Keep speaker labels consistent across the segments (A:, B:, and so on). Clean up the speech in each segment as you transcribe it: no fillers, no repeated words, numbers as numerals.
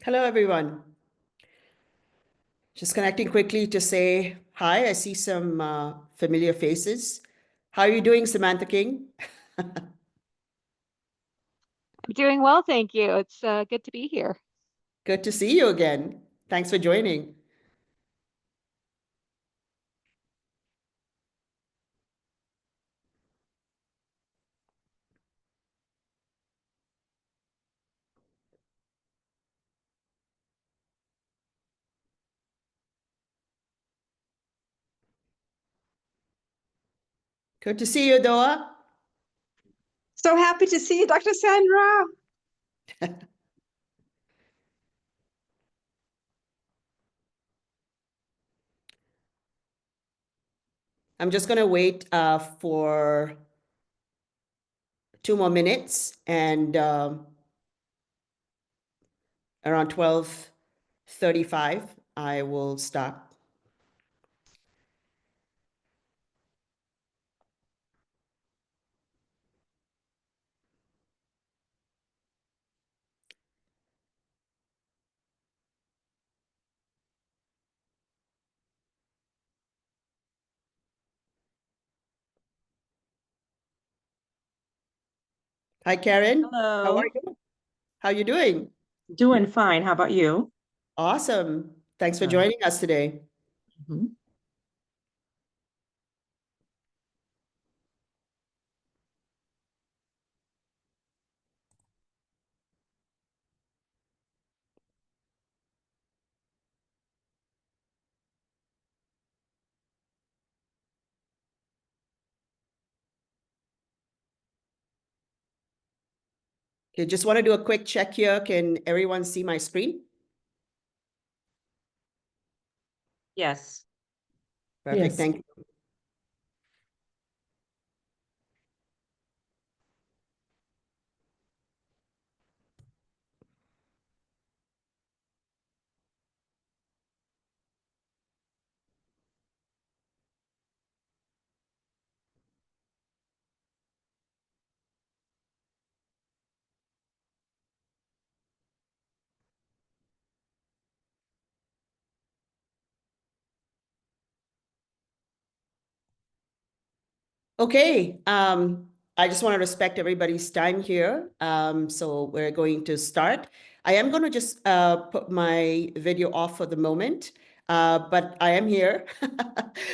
A: Hello, everyone. Just connecting quickly to say hi. I see some familiar faces. How are you doing, Samantha King?
B: I'm doing well, thank you. It's good to be here.
A: Good to see you again. Thanks for joining. Good to see you, Doa.
C: So happy to see you, Dr. Sandra.
A: I'm just going to wait for 2 more minutes, and around 12:35, I will start. Hi, Karen. How are
C: Hello.
A: you? How are you doing?
C: Doing fine. How about you?
A: Awesome. Thanks for
C: Good.
A: joining us today.
C: Mhm.
A: Okay, just want to do a quick check here. Can everyone see my screen?
C: Yes.
A: Perfect. Thank you. Okay, I just want to respect everybody's time here. So we're going to start. I am going to just put my video off for the moment, but I am here.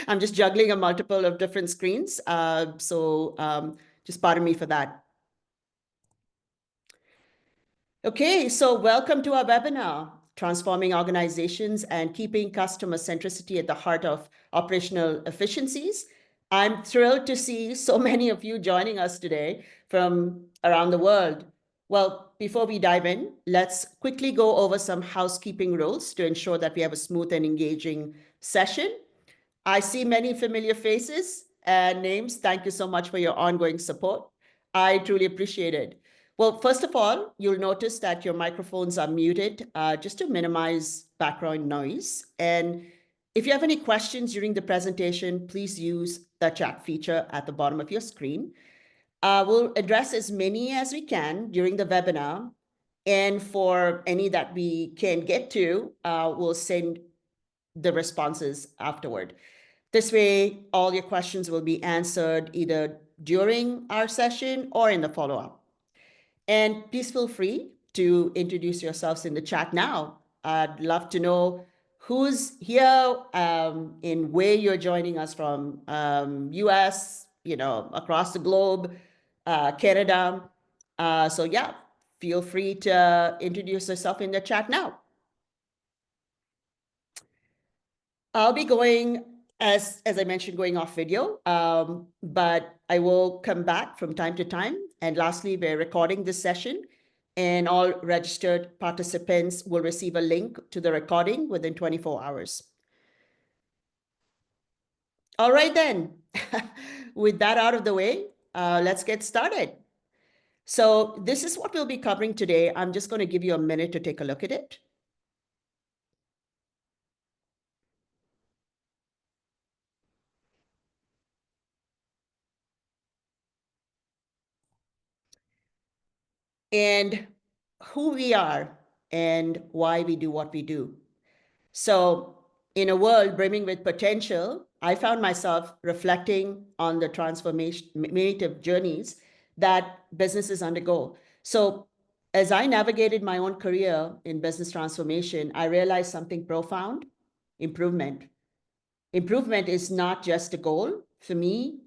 A: I'm just juggling a multiple of different screens. So just pardon me for that. Okay, so welcome to our webinar, Transforming Organizations and Keeping Customer Centricity at the Heart of Operational Efficiencies. I'm thrilled to see so many of you joining us today from around the world. Well, before we dive in, let's quickly go over some housekeeping rules to ensure that we have a smooth and engaging session. I see many familiar faces and names. Thank you so much for your ongoing support. I truly appreciate it. Well, first of all, you'll notice that your microphones are muted just to minimize background noise. And if you have any questions during the presentation, please use the chat feature at the bottom of your screen. We'll address as many as we can during the webinar. And for any that we can get to, we'll send the responses afterward. This way, all your questions will be answered either during our session or in the follow-up. And please feel free to introduce yourselves in the chat now. I'd love to know who's here and where you're joining us from, US, across the globe, Canada. So yeah, feel free to introduce yourself in the chat now. I'll be going, as I mentioned, going off video, but I will come back from time to time. And lastly, we're recording this session, and all registered participants will receive a link to the recording within 24 hours. All right, then. With that out of the way, let's get started. So this is what we'll be covering today. I'm just going to give you a minute to take a look at it. And who we are and why we do what we do. So in a world brimming with potential, I found myself reflecting on the transformative journeys that businesses undergo. So as I navigated my own career in business transformation, I realized something profound: improvement. Improvement is not just a goal for me.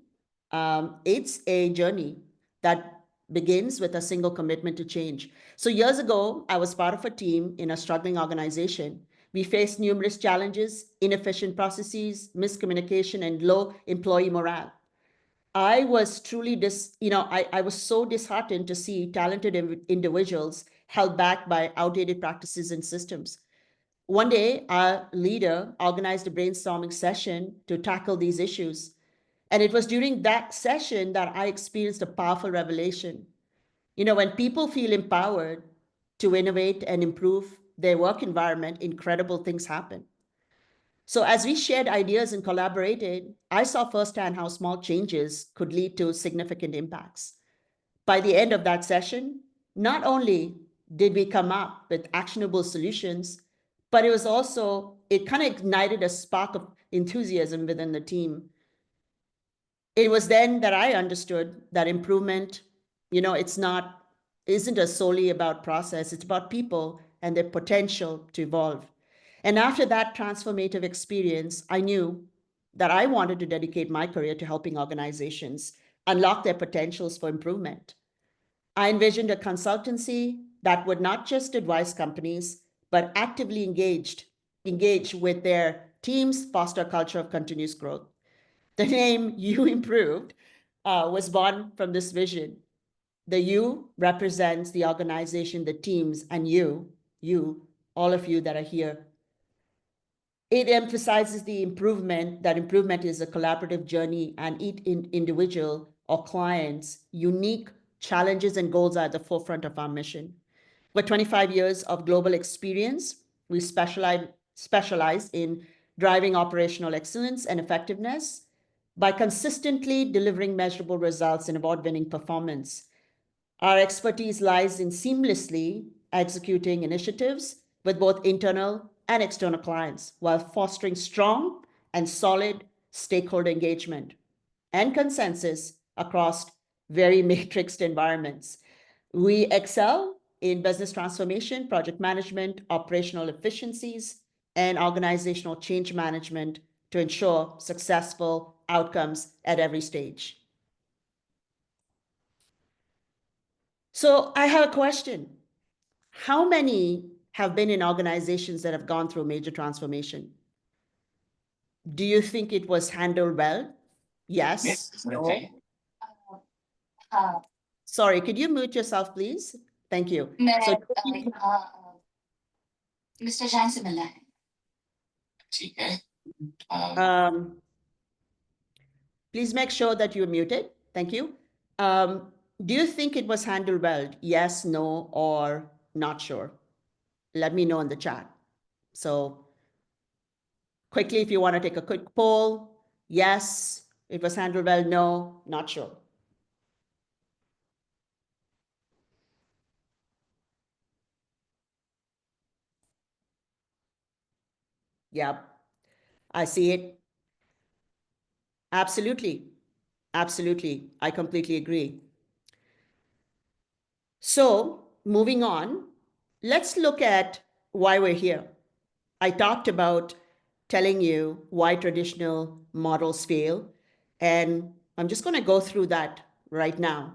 A: It's a journey that begins with a single commitment to change. So years ago, I was part of a team in a struggling organization. We faced numerous challenges: inefficient processes, miscommunication, and low employee morale. I was truly I was so disheartened to see talented individuals held back by outdated practices and systems. One day, our leader organized a brainstorming session to tackle these issues. And it was during that session that I experienced a powerful revelation. When people feel empowered to innovate and improve their work environment, incredible things happen. So as we shared ideas and collaborated, I saw firsthand how small changes could lead to significant impacts. By the end of that session, not only did we come up with actionable solutions, but it kind of ignited a spark of enthusiasm within the team. It was then that I understood that improvement, isn't solely about process, it's about people and their potential to evolve. And after that transformative experience, I knew that I wanted to dedicate my career to helping organizations unlock their potentials for improvement. I envisioned a consultancy that would not just advise companies, but actively engage with their teams, foster a culture of continuous growth. The name Uimproved was born from this vision. The U represents the organization, the teams, and you, all of you that are here. It emphasizes that improvement is a collaborative journey, and each individual or client's unique challenges and goals are at the forefront of our mission. With 25 years of global experience, we specialize in driving operational excellence and effectiveness by consistently delivering measurable results and award-winning performance. Our expertise lies in seamlessly executing initiatives with both internal and external clients while fostering strong and solid stakeholder engagement and consensus across very matrixed environments. We excel in business transformation, project management, operational efficiencies, and organizational change management to ensure successful outcomes at every stage. So I have a question. How many have been in organizations that have gone through major transformation? Do you think it was handled well? Yes. No? Sorry, could you mute yourself, please? Thank you. So,
D: Mr. Jain से मिलना है. ठीक है.
A: Please make sure that you're muted. Thank you. Do you think it was handled well? Yes, no, or not sure? Let me know in the chat. So quickly, if you want to take a quick poll, yes, it was handled well, no, not sure. Yep, I see it. Absolutely. Absolutely. I completely agree. So moving on, let's look at why we're here. I talked about telling you why traditional models fail, and I'm just going to go through that right now.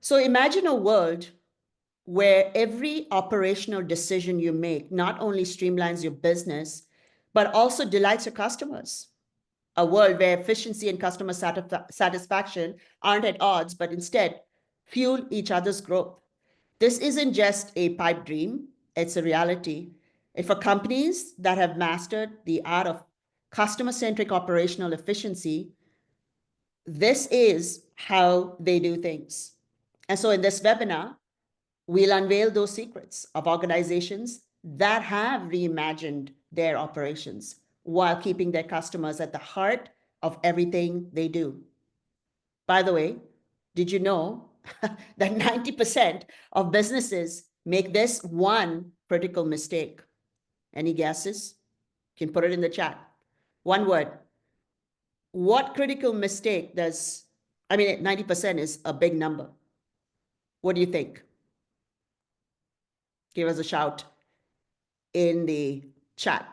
A: So imagine a world where every operational decision you make not only streamlines your business, but also delights your customers. A world where efficiency and customer satisfaction aren't at odds, but instead fuel each other's growth. This isn't just a pipe dream, it's a reality. And for companies that have mastered the art of customer-centric operational efficiency, this is how they do things. And so in this webinar, we'll unveil those secrets of organizations that have reimagined their operations while keeping their customers at the heart of everything they do. By the way, did you know that 90% of businesses make this one critical mistake? Any guesses? You can put it in the chat. One word. What critical mistake does, 90% is a big number. What do you think? Give us a shout in the chat.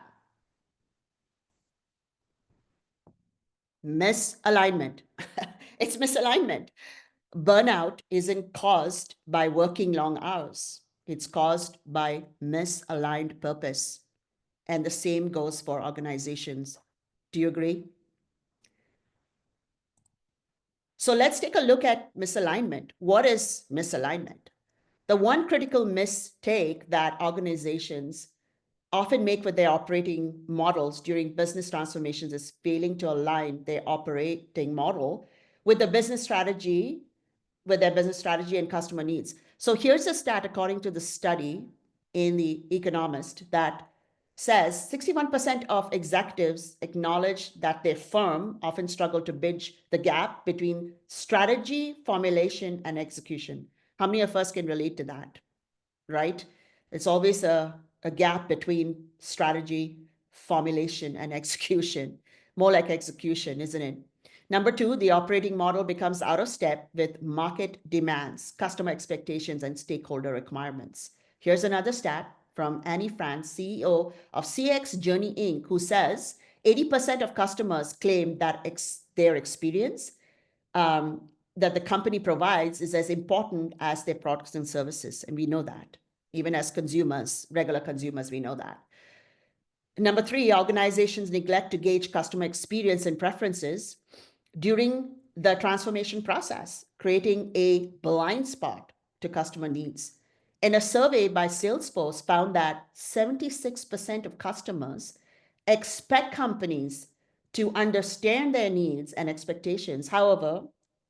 A: Misalignment. It's misalignment. Burnout isn't caused by working long hours. It's caused by misaligned purpose. And the same goes for organizations. Do you agree? So let's take a look at misalignment. What is misalignment? The one critical mistake that organizations often make with their operating models during business transformations is failing to align their operating model with the business strategy, with their business strategy and customer needs. So here's a stat according to the study in The Economist that says 61% of executives acknowledge that their firm often struggle to bridge the gap between strategy, formulation, and execution. How many of us can relate to that, right? It's always a gap between strategy, formulation, and execution. More like execution, isn't it? Number two, the operating model becomes out of step with market demands, customer expectations, and stakeholder requirements. Here's another stat from Annie Franz, CEO of CX Journey Inc., who says 80% of customers claim that their experience that the company provides is as important as their products and services. And we know that. Even as consumers, regular consumers, we know that. Number three, organizations neglect to gauge customer experience and preferences during the transformation process, creating a blind spot to customer needs. And a survey by Salesforce found that 76% of customers expect companies to understand their needs and expectations. However,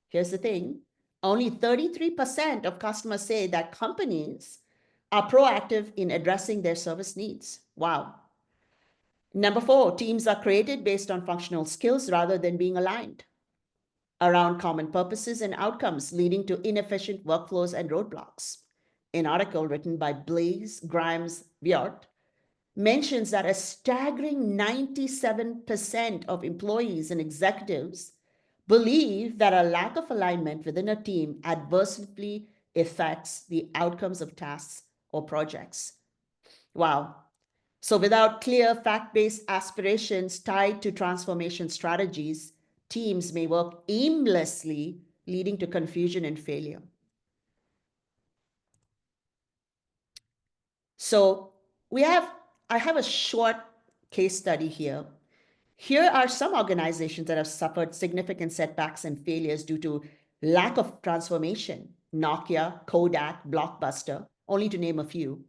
A: here's the thing, only 33% of customers say that companies are proactive in addressing their service needs. Wow. Number four, teams are created based on functional skills rather than being aligned around common purposes and outcomes, leading to inefficient workflows and roadblocks. An article written by Blaise Grimes-Viart mentions that a staggering 97% of employees and executives believe that a lack of alignment within a team adversely affects the outcomes of tasks or projects. Wow. So without clear fact-based aspirations tied to transformation strategies, teams may work aimlessly, leading to confusion and failure. So I have a short case study here. Here are some organizations that have suffered significant setbacks and failures due to lack of transformation. Nokia, Kodak, Blockbuster, only to name a few.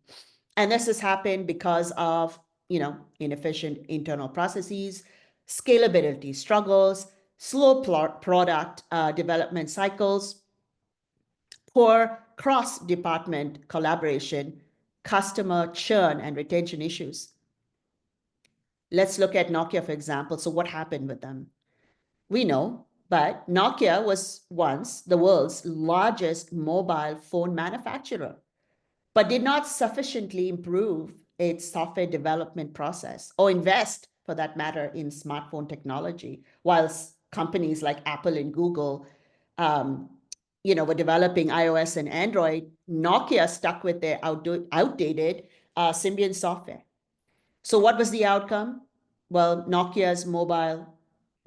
A: And this has happened because of, inefficient internal processes, scalability struggles, slow product development cycles, poor cross-department collaboration, customer churn and retention issues. Let's look at Nokia, for example. So what happened with them? We know, but Nokia was once the world's largest mobile phone manufacturer, but did not sufficiently improve its software development process or invest, for that matter, in smartphone technology, whilst companies like Apple and Google were developing iOS and Android. Nokia stuck with their outdated Symbian software. So what was the outcome? Well, Nokia's mobile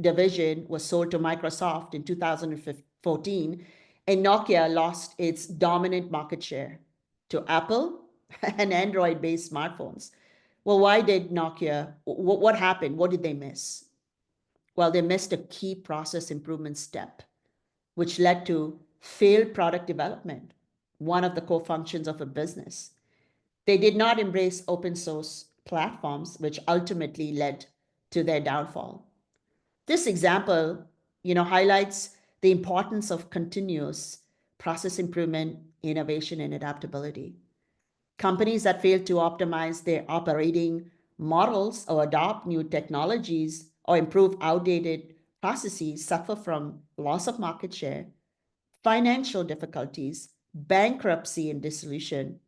A: division was sold to Microsoft in 2014, and Nokia lost its dominant market share to Apple and Android-based smartphones. Well, why did Nokia, what happened? What did they miss? Well, they missed a key process improvement step, which led to failed product development, one of the core functions of a business. They did not embrace open source platforms, which ultimately led to their downfall. This example, highlights the importance of continuous process improvement, innovation, and adaptability. Companies that fail to optimize their operating models or adopt new technologies or improve outdated processes suffer from loss of market share, financial difficulties, bankruptcy and dissolution,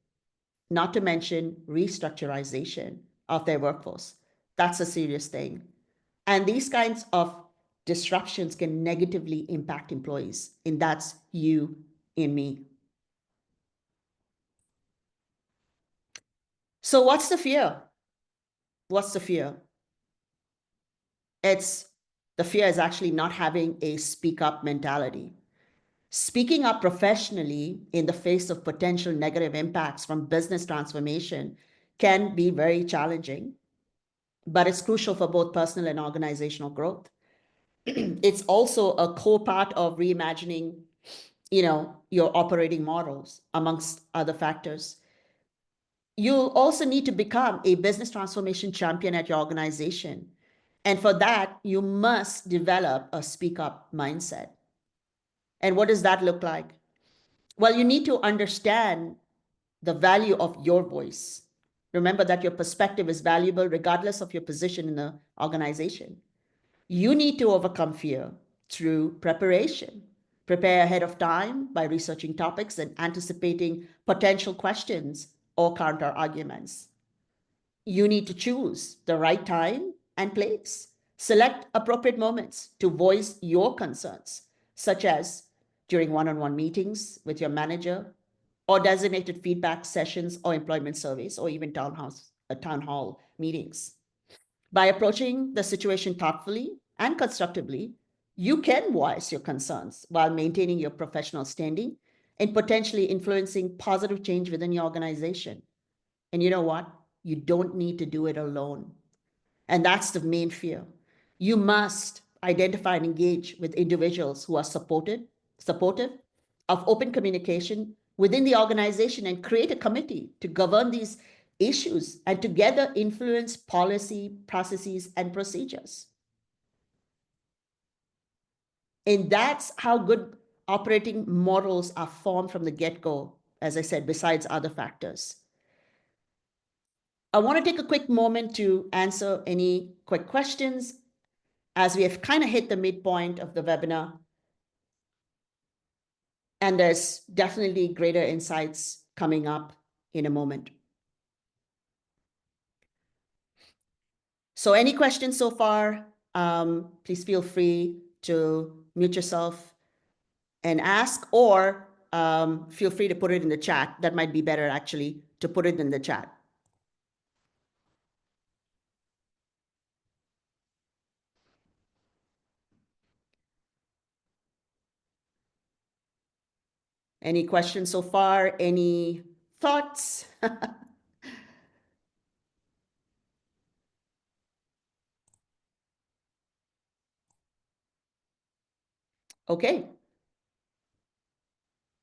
A: not to mention restructurization of their workforce. That's a serious thing. And these kinds of disruptions can negatively impact employees, and that's you and me. So what's the fear? What's the fear? The fear is actually not having a speak up mentality. Speaking up professionally in the face of potential negative impacts from business transformation can be very challenging, but it's crucial for both personal and organizational growth. It's also a core part of reimagining, your operating models, amongst other factors. You'll also need to become a business transformation champion at your organization. And for that, you must develop a speak up mindset. And what does that look like? Well, you need to understand the value of your voice. Remember that your perspective is valuable regardless of your position in the organization. You need to overcome fear through preparation. Prepare ahead of time by researching topics and anticipating potential questions or counter arguments. You need to choose the right time and place. Select appropriate moments to voice your concerns, such as during one-on-one meetings with your manager, or designated feedback sessions or employment surveys, or even town hall meetings. By approaching the situation thoughtfully and constructively, you can voice your concerns while maintaining your professional standing and potentially influencing positive change within your organization. And you know what? You don't need to do it alone. And that's the main fear. You must identify and engage with individuals who are supportive of open communication within the organization and create a committee to govern these issues and together influence policy, processes, and procedures. And that's how good operating models are formed from the get-go, as I said, besides other factors. I want to take a quick moment to answer any quick questions as we have kind of hit the midpoint of the webinar. And there's definitely greater insights coming up in a moment. So any questions so far, please feel free to mute yourself and ask, or feel free to put it in the chat. That might be better, actually, to put it in the chat. Any questions so far? Any thoughts? Okay.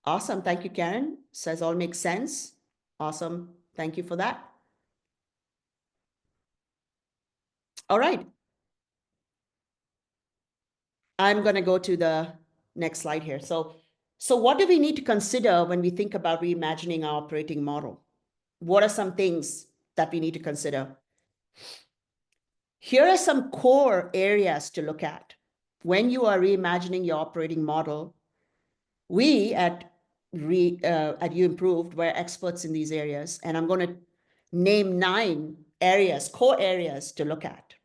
A: Awesome. Thank you, Karen. Says all makes sense. Awesome. Thank you for that. All right. I'm going to go to the next slide here. So what do we need to consider when we think about reimagining our operating model? What are some things that we need to consider? Here are some core areas to look at. When you are reimagining your operating model, we at Uimproved, we're experts in these areas, and I'm going to name 9 areas, core areas to look at.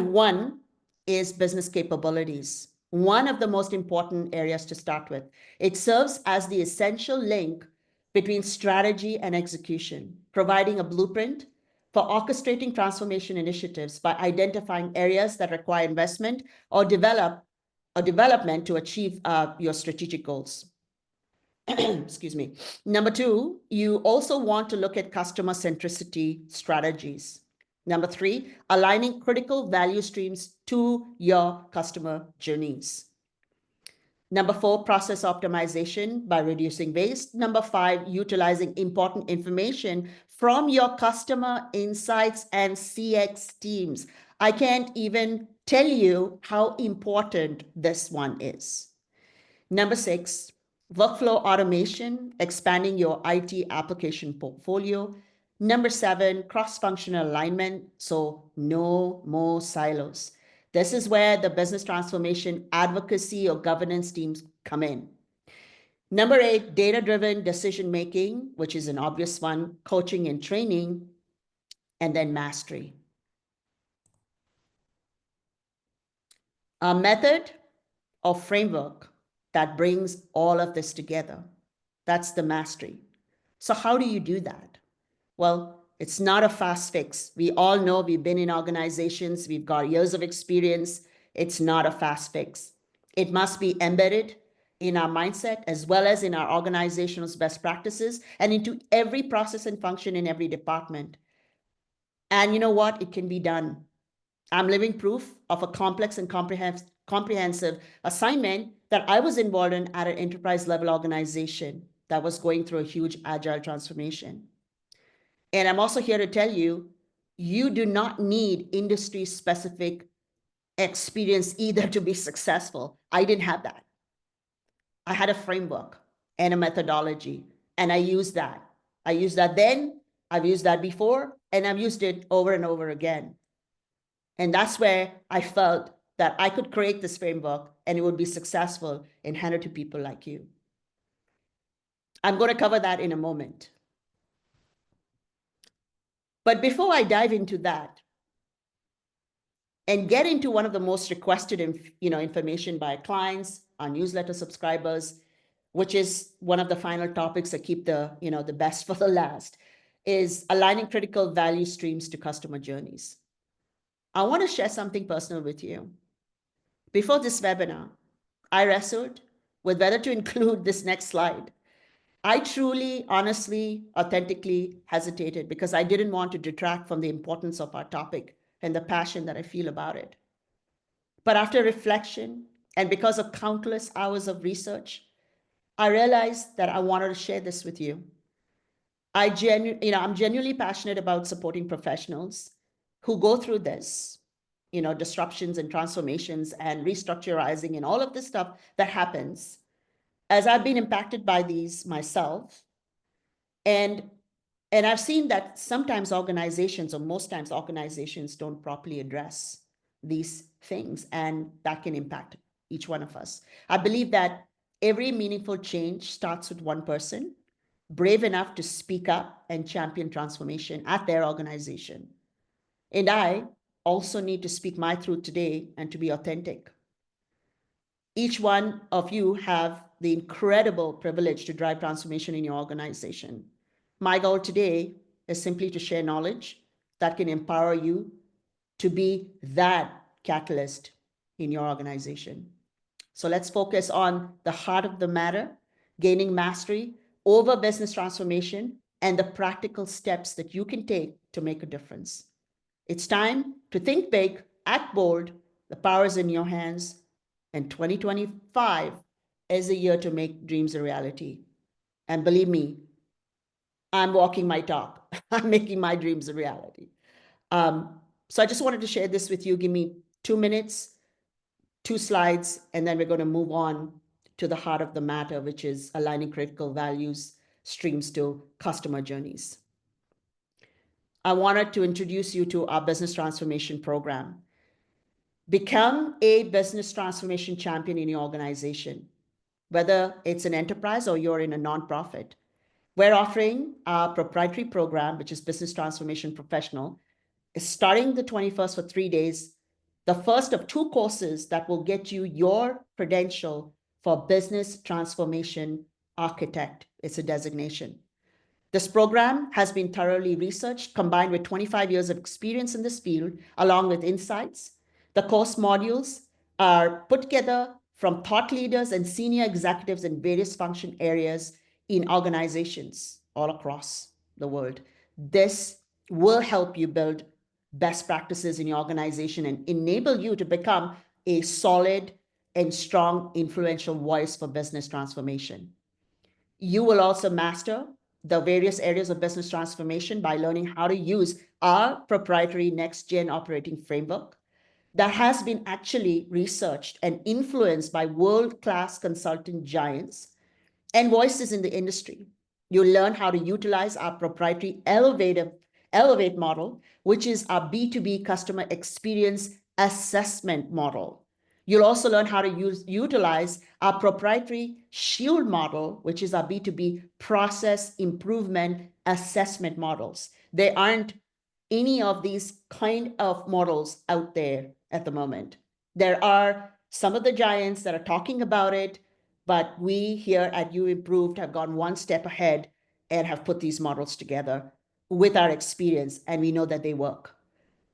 A: One is business capabilities. One of the most important areas to start with. It serves as the essential link between strategy and execution, providing a blueprint for orchestrating transformation initiatives by identifying areas that require investment or development to achieve your strategic goals. Excuse me. Number 2, you also want to look at customer-centricity strategies. Number 3, aligning critical value streams to your customer journeys. Number 4, process optimization by reducing waste. Number 5, utilizing important information from your customer insights and CX teams. I can't even tell you how important this one is. Number 6, workflow automation, expanding your IT application portfolio. Number 7, cross-functional alignment, so no more silos. This is where the business transformation advocacy or governance teams come in. Number 8, data-driven decision-making, which is an obvious one, coaching and training, and then mastery. A method or framework that brings all of this together. That's the mastery. So how do you do that? Well, it's not a fast fix. We all know, we've been in organizations, we've got years of experience. It's not a fast fix. It must be embedded in our mindset as well as in our organization's best practices and into every process and function in every department. And you know what? It can be done. I'm living proof of a complex and comprehensive assignment that I was involved in at an enterprise level organization that was going through a huge agile transformation. And I'm also here to tell you, you do not need industry specific experience either to be successful. I didn't have that. I had a framework and a methodology, and I used that. I used that then, I've used that before, and I've used it over and over again. And that's where I felt that I could create this framework and it would be successful and hand it to people like you. I'm going to cover that in a moment. But before I dive into that and get into one of the most requested information by clients, our newsletter subscribers, which is one of the final topics that keep the best for the last, is aligning critical value streams to customer journeys. I want to share something personal with you. Before this webinar, I wrestled with whether to include this next slide. I truly, honestly, authentically hesitated because I didn't want to detract from the importance of our topic and the passion that I feel about it. But after reflection and because of countless hours of research, I realized that I wanted to share this with you. I'm genuinely passionate about supporting professionals who go through this, disruptions and transformations and restructurizing and all of this stuff that happens, as I've been impacted by these myself. And I've seen that sometimes organizations, or most times organizations, don't properly address these things, and that can impact each one of us. I believe that every meaningful change starts with one person brave enough to speak up and champion transformation at their organization. And I also need to speak my truth today and to be authentic. Each one of you have the incredible privilege to drive transformation in your organization. My goal today is simply to share knowledge that can empower you to be that catalyst in your organization. So let's focus on the heart of the matter, gaining mastery over business transformation and the practical steps that you can take to make a difference. It's time to think big, act bold, the power is in your hands, and 2025 is a year to make dreams a reality. And believe me, I'm walking my talk. I'm making my dreams a reality. So I just wanted to share this with you. Give me 2 minutes, 2 slides, and then we're going to move on to the heart of the matter, which is aligning critical values streams to customer journeys. I wanted to introduce you to our business transformation program. Become a business transformation champion in your organization, whether it's an enterprise or you're in a nonprofit. We're offering our proprietary program, which is Business Transformation Professional. It's starting the 21st for 3 days, the first of 2 courses that will get you your credential for Business Transformation Architect. It's a designation. This program has been thoroughly researched, combined with 25 years of experience in this field, along with insights. The course modules are put together from thought leaders and senior executives in various function areas in organizations all across the world. This will help you build best practices in your organization and enable you to become a solid and strong, influential voice for business transformation. You will also master the various areas of business transformation by learning how to use our proprietary next-gen operating framework that has been actually researched and influenced by world-class consulting giants and voices in the industry. You'll learn how to utilize our proprietary Elevate model, which is our B2B customer experience assessment model. You'll also learn how to utilize our proprietary SHIELD model, which is our B2B process improvement assessment models. There aren't any of these kind of models out there at the moment. There are some of the giants that are talking about it, but we here at Uimproved have gone one step ahead and have put these models together with our experience, and we know that they work.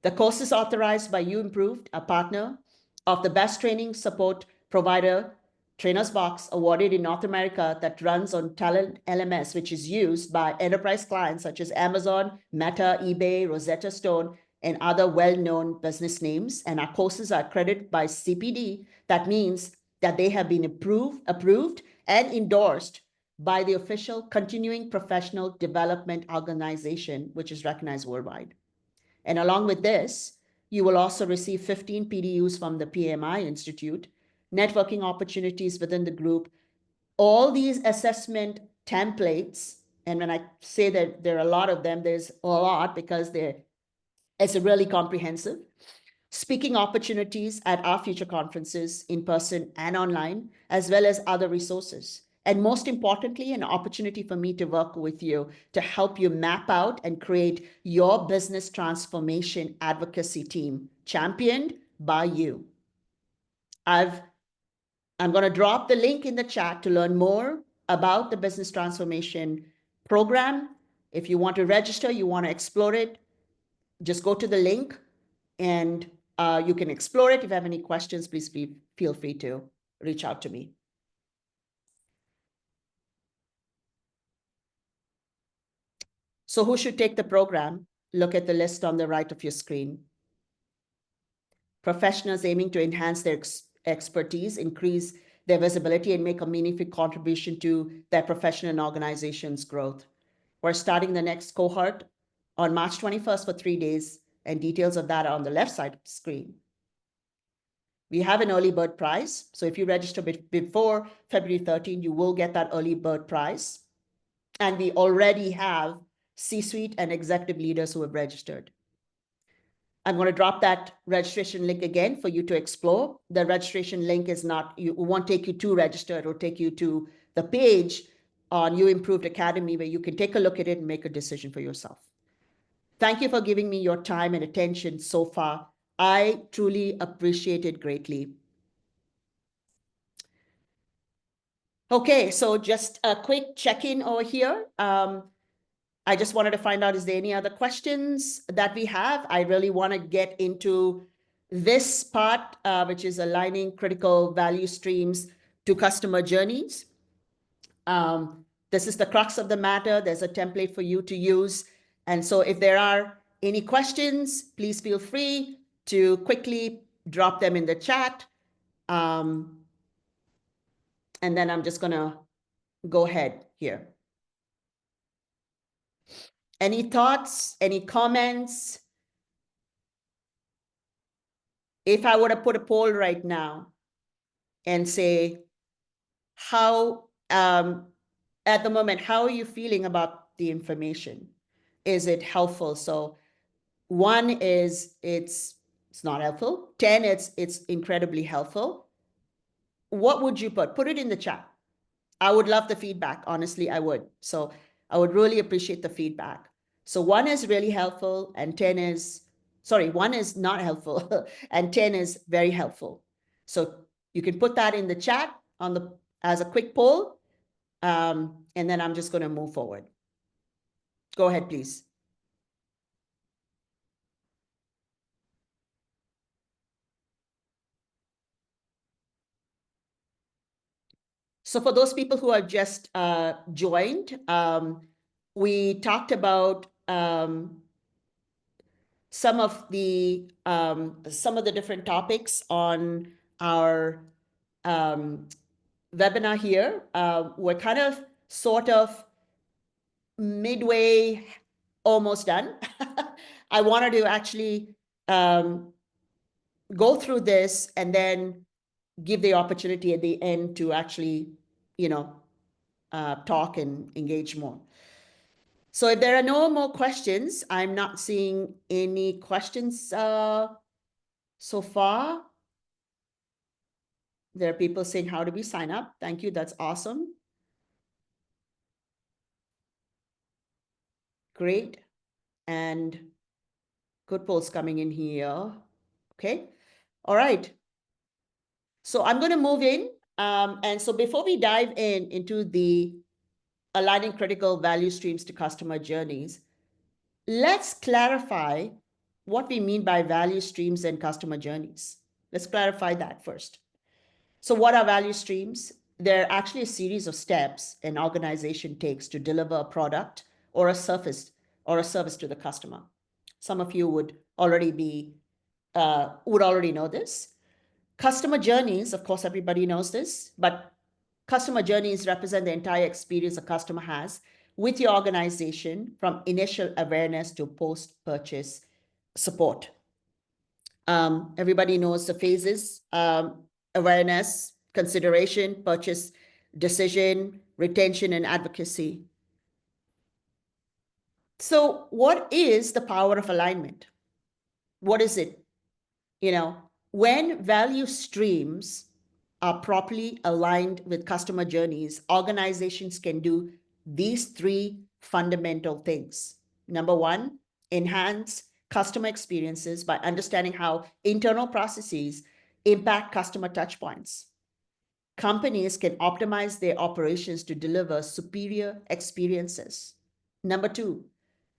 A: The course is authorized by Uimproved, a partner of the best training support provider, Trainers Box, awarded in North America, that runs on Talent LMS, which is used by enterprise clients such as Amazon, Meta, eBay, Rosetta Stone, and other well-known business names. And our courses are accredited by CPD. That means that they have been approved and endorsed by the official Continuing Professional Development Organization, which is recognized worldwide. And along with this, you will also receive 15 PDUs from the PMI Institute, networking opportunities within the group, all these assessment templates. And when I say that there are a lot of them, there's a lot because it's really comprehensive. Speaking opportunities at our future conferences in person and online, as well as other resources. And most importantly, an opportunity for me to work with you to help you map out and create your business transformation advocacy team, championed by you. I'm going to drop the link in the chat to learn more about the business transformation program. If you want to register, you want to explore it, just go to the link and you can explore it. If you have any questions, please feel free to reach out to me. So who should take the program? Look at the list on the right of your screen. Professionals aiming to enhance their expertise, increase their visibility, and make a meaningful contribution to their profession and organization's growth. We're starting the next cohort on March 21st for 3 days, and details of that are on the left side of the screen. We have an early bird prize. So if you register before February 13, you will get that early bird prize. And we already have C-suite and executive leaders who have registered. I'm going to drop that registration link again for you to explore. The registration link is not, it won't take you to register. It will take you to the page on Uimproved Academy where you can take a look at it and make a decision for yourself. Thank you for giving me your time and attention so far. I truly appreciate it greatly. Okay, so just a quick check-in over here. I just wanted to find out, is there any other questions that we have? I really want to get into this part, which is aligning critical value streams to customer journeys. This is the crux of the matter. There's a template for you to use. And so if there are any questions, please feel free to quickly drop them in the chat. And then I'm just going to go ahead here. Any thoughts, any comments? If I were to put a poll right now and say, how, at the moment, how are you feeling about the information? Is it helpful? So 1 is it's not helpful. 10, it's incredibly helpful. What would you put? Put it in the chat. I would love the feedback. Honestly, I would. So I would really appreciate the feedback. So 1 is really helpful and 10 is, sorry, 1 is not helpful and 10 is very helpful. So you can put that in the chat on the as a quick poll. And then I'm just going to move forward. Go ahead, please. So for those people who have just joined, we talked about some of the different topics on our webinar here. We're kind of sort of midway, almost done. I wanted to actually go through this and then give the opportunity at the end to actually, talk and engage more. So if there are no more questions, I'm not seeing any questions So far, there are people saying, how do we sign up? Thank you. That's awesome. Great. And good polls coming in here. Okay. All right. So I'm going to move in. And so before we dive into the aligning critical value streams to customer journeys, let's clarify what we mean by value streams and customer journeys. Let's clarify that first. So what are value streams? They're actually a series of steps an organization takes to deliver a product or a service to the customer. Some of you would already know this. Customer journeys, of course, everybody knows this, but customer journeys represent the entire experience a customer has with your organization from initial awareness to post-purchase support. Everybody knows the phases: awareness, consideration, purchase, decision, retention, and advocacy. So what is the power of alignment? What is it? When value streams are properly aligned with customer journeys, organizations can do these three fundamental things. Number one, enhance customer experiences by understanding how internal processes impact customer touchpoints. Companies can optimize their operations to deliver superior experiences. Number two,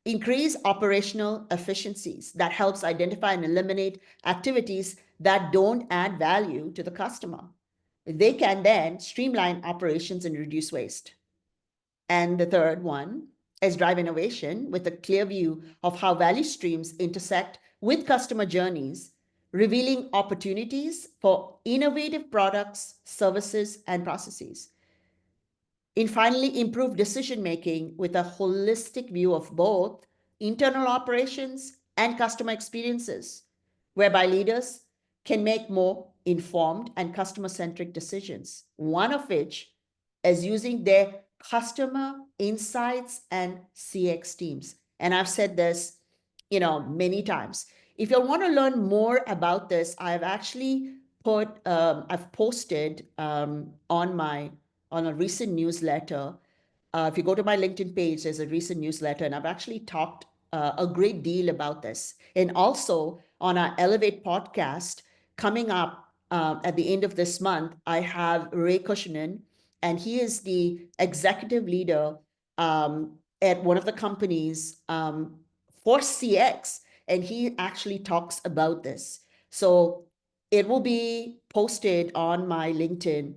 A: increase operational efficiencies that helps identify and eliminate activities that don't add value to the customer. They can then streamline operations and reduce waste. And the third one is drive innovation with a clear view of how value streams intersect with customer journeys, revealing opportunities for innovative products, services, and processes. And finally, improve decision-making with a holistic view of both internal operations and customer experiences, whereby leaders can make more informed and customer-centric decisions, one of which is using their customer insights and CX teams. And I've said this, many times. If you want to learn more about this, I've actually I've posted on a recent newsletter. If you go to my LinkedIn page, there's a recent newsletter, and I've actually talked a great deal about this. And also on our Elevate podcast coming up at the end of this month, I have Ray Kushinen, and he is the executive leader at one of the companies for CX, and he actually talks about this. So it will be posted on my LinkedIn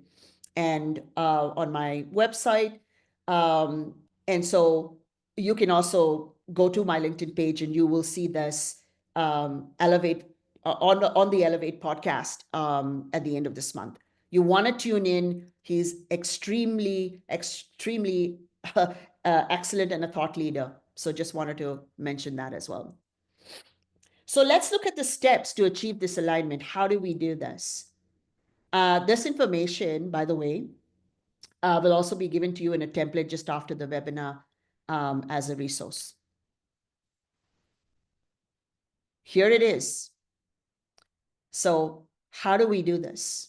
A: and on my website. And so you can also go to my LinkedIn page and you will see this Elevate on the Elevate podcast at the end of this month. You want to tune in. He's extremely excellent and a thought leader. So just wanted to mention that as well. So let's look at the steps to achieve this alignment. How do we do this? This information, by the way, will also be given to you in a template just after the webinar as a resource. Here it is. So how do we do this?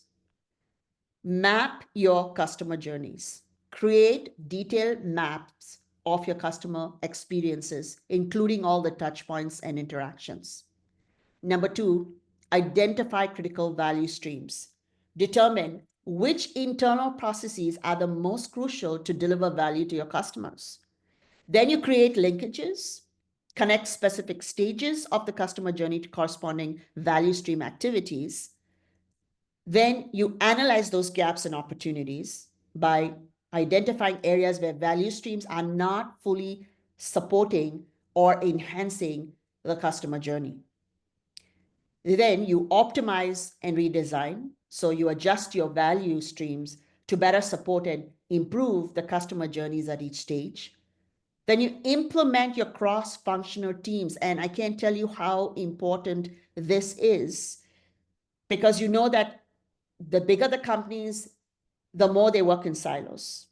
A: Map your customer journeys. Create detailed maps of your customer experiences, including all the touch points and interactions. Number two, identify critical value streams. Determine which internal processes are the most crucial to deliver value to your customers. Then you create linkages, connect specific stages of the customer journey to corresponding value stream activities. Then you analyze those gaps and opportunities by identifying areas where value streams are not fully supporting or enhancing the customer journey. Then you optimize and redesign. So you adjust your value streams to better support and improve the customer journeys at each stage. Then you implement your cross-functional teams. And I can't tell you how important this is, because you know that the bigger the companies, the more they work in silos.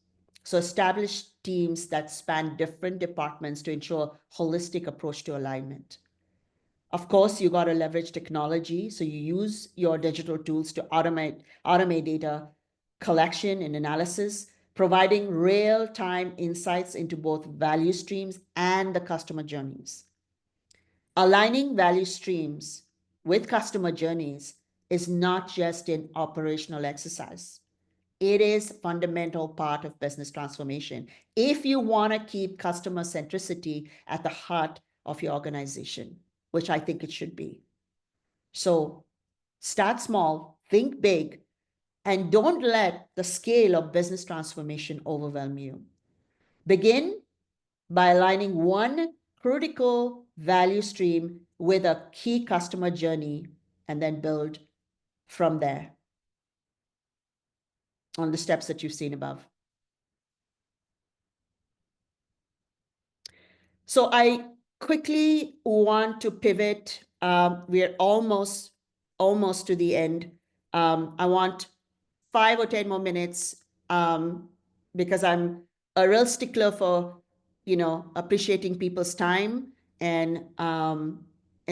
A: So establish teams that span different departments to ensure holistic approach to alignment. Of course, you got to leverage technology. So you use your digital tools to automate data collection and analysis, providing real-time insights into both value streams and the customer journeys. Aligning value streams with customer journeys is not just an operational exercise. It is a fundamental part of business transformation if you want to keep customer centricity at the heart of your organization, which I think it should be. So start small, think big, and don't let the scale of business transformation overwhelm you. Begin by aligning one critical value stream with a key customer journey and then build from there on the steps that you've seen above. So I quickly want to pivot. We're almost to the end. I want 5 or 10 more minutes because I'm a real stickler for, appreciating people's time. And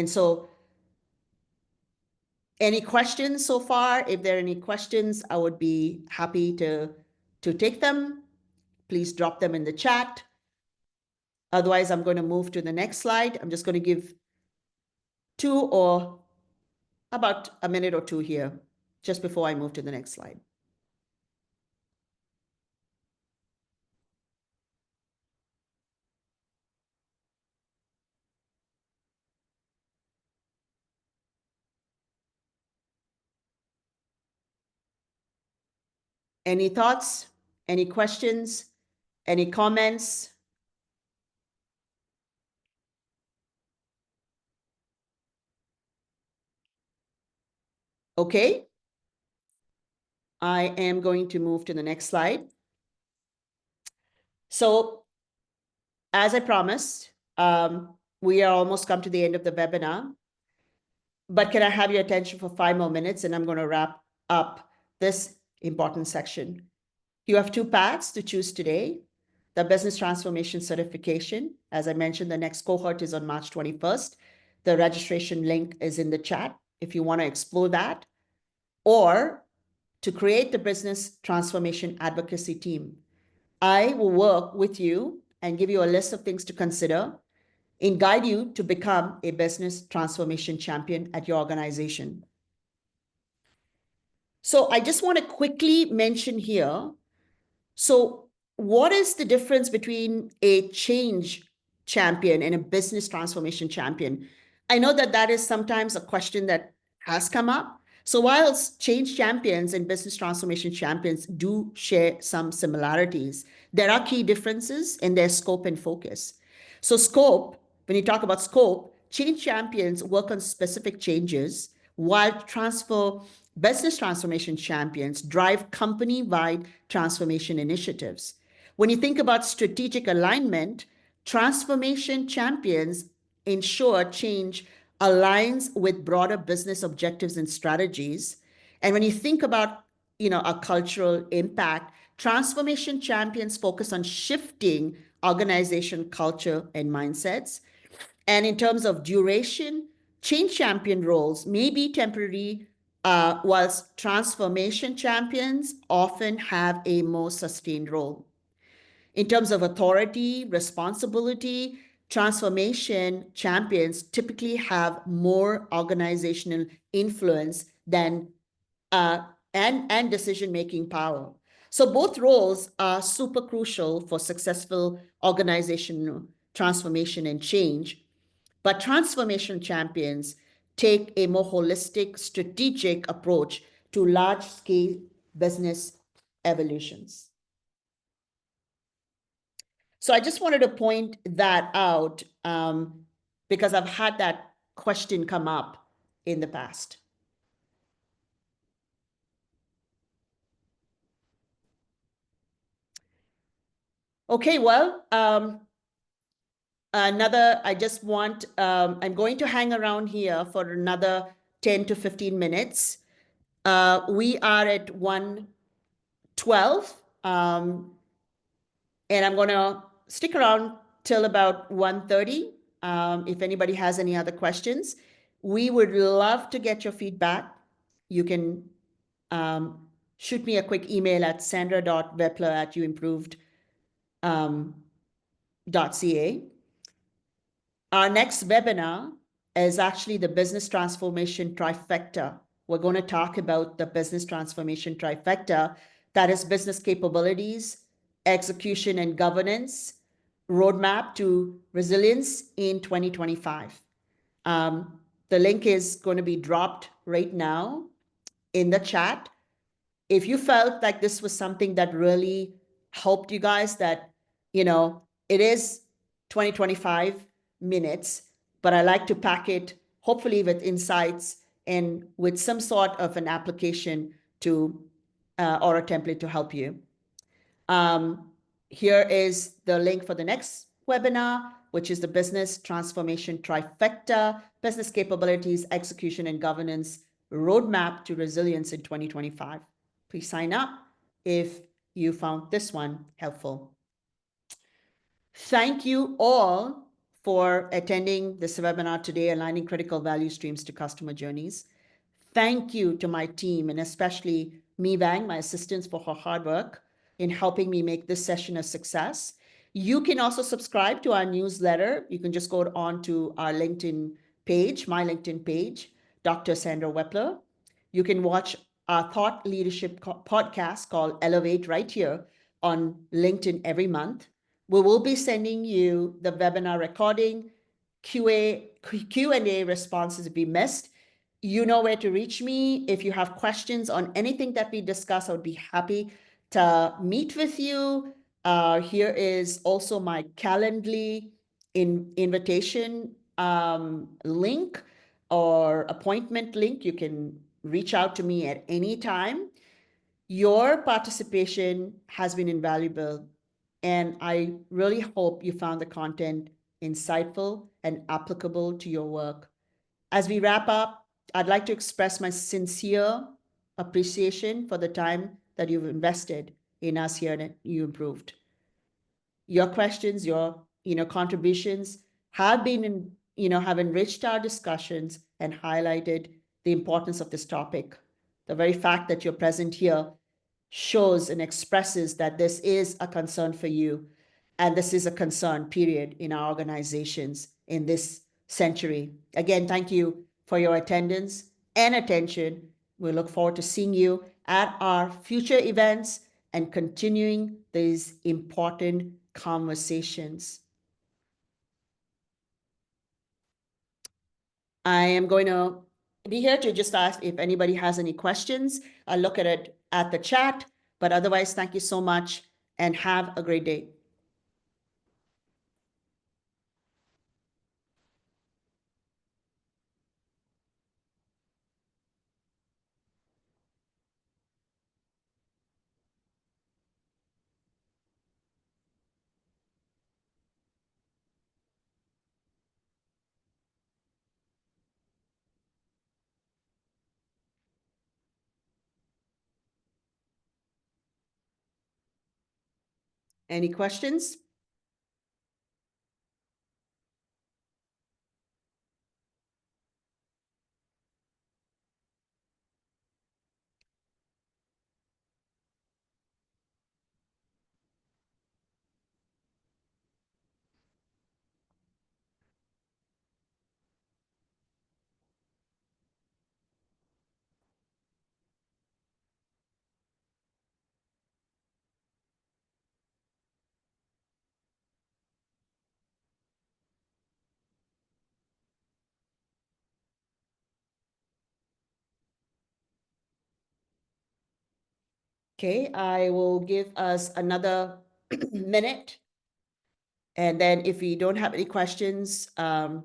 A: so any questions so far? If there are any questions, I would be happy to take them. Please drop them in the chat. Otherwise, I'm going to move to the next slide. I'm just going to give 2 or about a minute or 2 here, just before I move to the next slide. Any thoughts? Any questions? Any comments? Okay. I am going to move to the next slide. So, as I promised, we are almost come to the end of the webinar. But can I have your attention for 5 more minutes, and I'm going to wrap up this important section. You have 2 paths to choose today. The Business Transformation Certification. As I mentioned, the next cohort is on March 21st. The registration link is in the chat if you want to explore that. Or to create the Business Transformation Advocacy Team. I will work with you and give you a list of things to consider and guide you to become a business transformation champion at your organization. So I just want to quickly mention here, so what is the difference between a change champion and a business transformation champion? I know that that is sometimes a question that has come up. So whilst change champions and business transformation champions do share some similarities, there are key differences in their scope and focus. So scope, when you talk about scope, change champions work on specific changes, while business transformation champions drive company-wide transformation initiatives. When you think about strategic alignment, transformation champions ensure change aligns with broader business objectives and strategies. And when you think about, a cultural impact, transformation champions focus on shifting organization culture and mindsets. And in terms of duration, change champion roles may be temporary, whilst transformation champions often have a more sustained role. In terms of authority, responsibility, transformation champions typically have more organizational influence than and decision-making power. So both roles are super crucial for successful organizational transformation and change. But transformation champions take a more holistic, strategic approach to large-scale business evolutions. So I just wanted to point that out because I've had that question come up in the past. Okay, well, I'm going to hang around here for another 10 to 15 minutes. We are at 1:12, and I'm going to stick around till about 1:30 if anybody has any other questions. We would love to get your feedback. You can shoot me a quick email at sandra.weppler@uimproved.ca. Our next webinar is actually the business transformation trifecta. We're going to talk about the business transformation trifecta, that is business capabilities, execution and governance, roadmap to resilience in 2025. The link is going to be dropped right now in the chat. If you felt like this was something that really helped you guys, that, it is 20-25 minutes, but I like to pack it hopefully with insights and with some sort of an application to or a template to help you. Here is the link for the next webinar, which is the business transformation trifecta, business capabilities, execution and governance, roadmap to resilience in 2025. Please sign up if you found this one helpful. Thank you all for attending this webinar today, Aligning Critical Value Streams to Customer Journeys. Thank you to my team, and especially Mi Bang, my assistants, for her hard work in helping me make this session a success. You can also subscribe to our newsletter. You can just go on to our LinkedIn page, my LinkedIn page, Dr. Sandra Weppler. You can watch our thought leadership podcast called Elevate right here on LinkedIn every month. We will be sending you the webinar recording, Q&A responses if we missed. You know where to reach me. If you have questions on anything that we discuss, I would be happy to meet with you. Here is also my Calendly invitation link or appointment link. You can reach out to me at any time. Your participation has been invaluable, and I really hope you found the content insightful and applicable to your work. As we wrap up, I'd like to express my sincere appreciation for the time that you've invested in us here at Uimproved. Your questions, your contributions have been have enriched our discussions and highlighted the importance of this topic. The very fact that you're present here shows and expresses that this is a concern for you, and this is a concern, period, in our organizations in this century. Again, thank you for your attendance and attention. We look forward to seeing you at our future events and continuing these important conversations. I am going to be here to just ask if anybody has any questions. I'll look at it at the chat, but otherwise, thank you so much and have a great day. Any questions? Okay, I will give us another minute. And then if we don't have any questions, all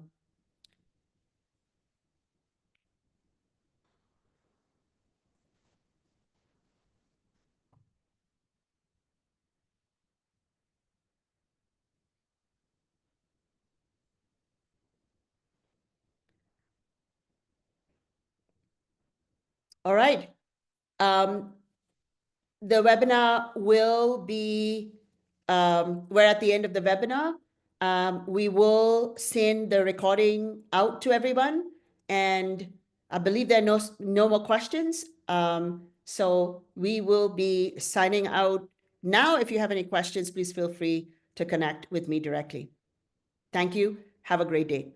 A: right. The webinar will be, we're at the end of the webinar. We will send the recording out to everyone. And I believe there are no more questions. So we will be signing out now. If you have any questions, please feel free to connect with me directly. Thank you. Have a great day.